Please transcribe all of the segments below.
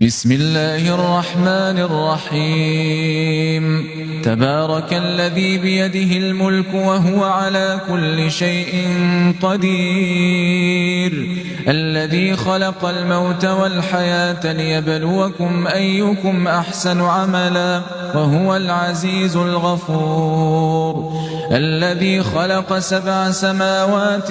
بسم الله الرحمن الرحيم تبارك الذي بيده الملك وهو على كل شيء قدير الذي خلق الموت والحياة ليبلوكم أيكم أحسن عملا وهو العزيز الغفور الذي خلق 7 سماوات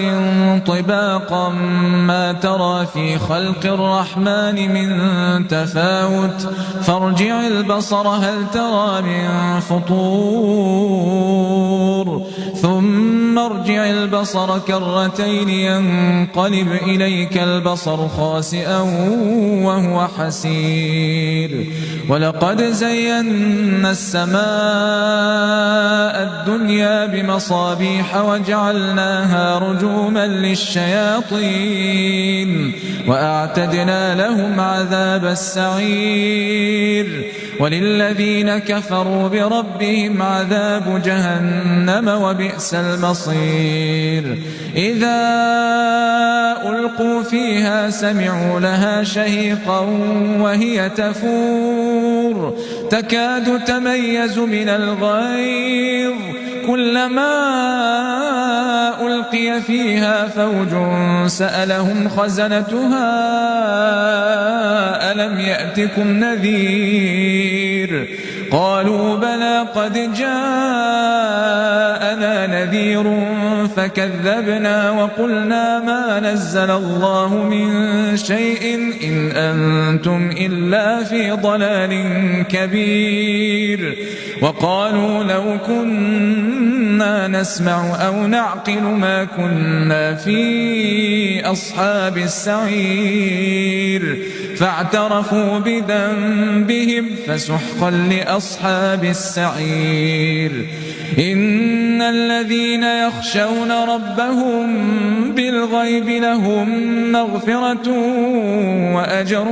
طباقا ما ترى في خلق الرحمن من تفاوت فارجع البصر هل ترى من فطور ثم ارجع البصر كرتين ينقلب إليك البصر خاسئا وهو حسير ولقد زينا السماء الدنيا بمصابيح وجعلناها رجوما للشياطين وأعتدنا لهم عذاب السعير وللذين كفروا بربهم عذاب جهنم وبئس المصير إذا ألقوا فيها سمعوا لها شهيقا وهي تفور تكاد تميز من الغيظ كلما ألقي فيها فوج سألهم خزنتها ألم يأتكم نذير قالوا بلى قد جاءنا نذير فكذبنا وقلنا ما نزل الله من شيء إن أنتم إلا في ضلال كبير وقالوا لو كنا نسمع أو نعقل ما كنا في أصحاب السعير فاعترفوا بذنبهم فسحقا لأصحاب السعير إن الذين يخشون ربهم بالغيب لهم مغفرة وأجر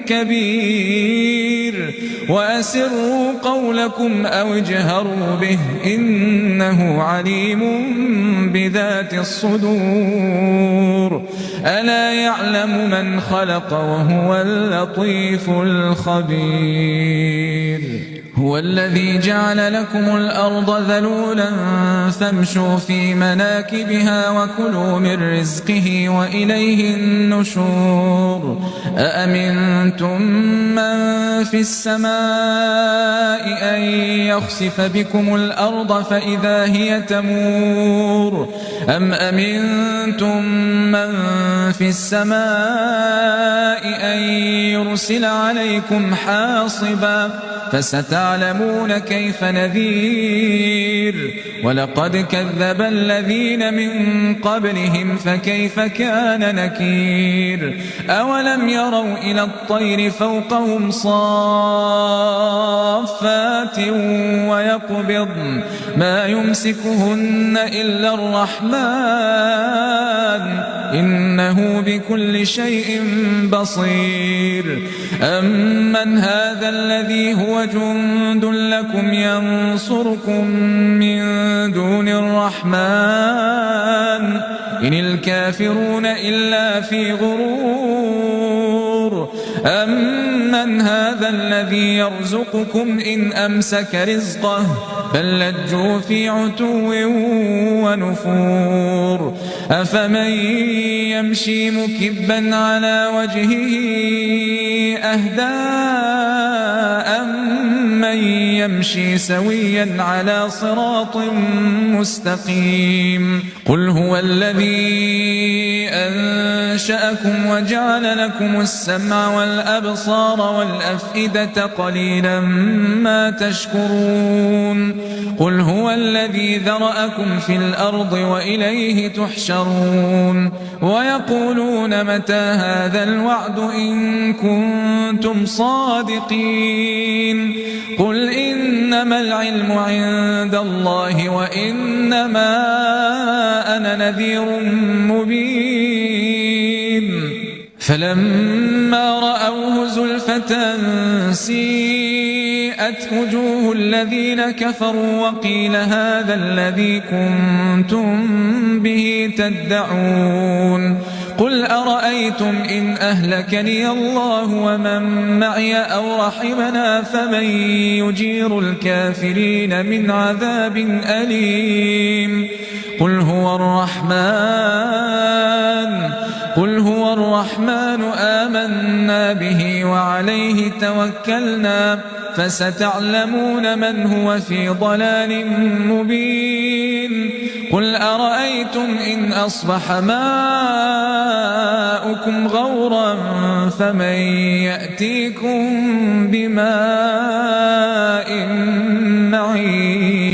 كبير وأسروا قولكم أو اجهروا به إنه عليم بذات الصدور ألا يعلم من خلق وهو اللطيف الخبير هو الذي جعل لكم الأرض ذلولا فامشوا في مناكبها وكلوا من رزقه وإليه النشور أأمنتم من في السماء أن يخسف بكم الأرض فإذا هي تمور أم أمنتم من في السماء أن يرسل عليكم حاصبا فستعلمون كيف نذير ولقد كذب الذين من قبلهم فكيف كان نكير أولم يروا إلى الطير فوقهم صافات ويقبضن ما يمسكهن إلا الرحمن إنه بكل شيء بصير أمن هذا الذي هو جند لكم ينصركم من دون الرحمن إن الكافرون إلا في غرور أمن هذا الذي يرزقكم إن أمسك رزقه بل لجوا في عتو ونفور أفمن يمشي مكبا على وجهه أهدى أمن يمشي سويا على صراط مستقيم قل هو الذي أنشأكم وجعل لكم السمع والأبصار والأفئدة قليلا ما تشكرون قل هو الذي ذرأكم في الأرض وإليه تحشرون ويقولون متى هذا الوعد إن كنتم صادقين قل إنما العلم عند الله وإنما أنا نذير مبين فلما رأوه زلفة سيئت وجوه الذين كفروا وقيل هذا الذي كنتم به تدعون قل أرأيتم إن أهلكني الله ومن معي أو رحمنا فمن يجير الكافرين من عذاب أليم قل هو الرحمن آمنا به وعليه توكلنا فستعلمون من هو في ضلال مبين قل أرأيتم إن أصبح ماؤكم غورا فمن يأتيكم بماء معين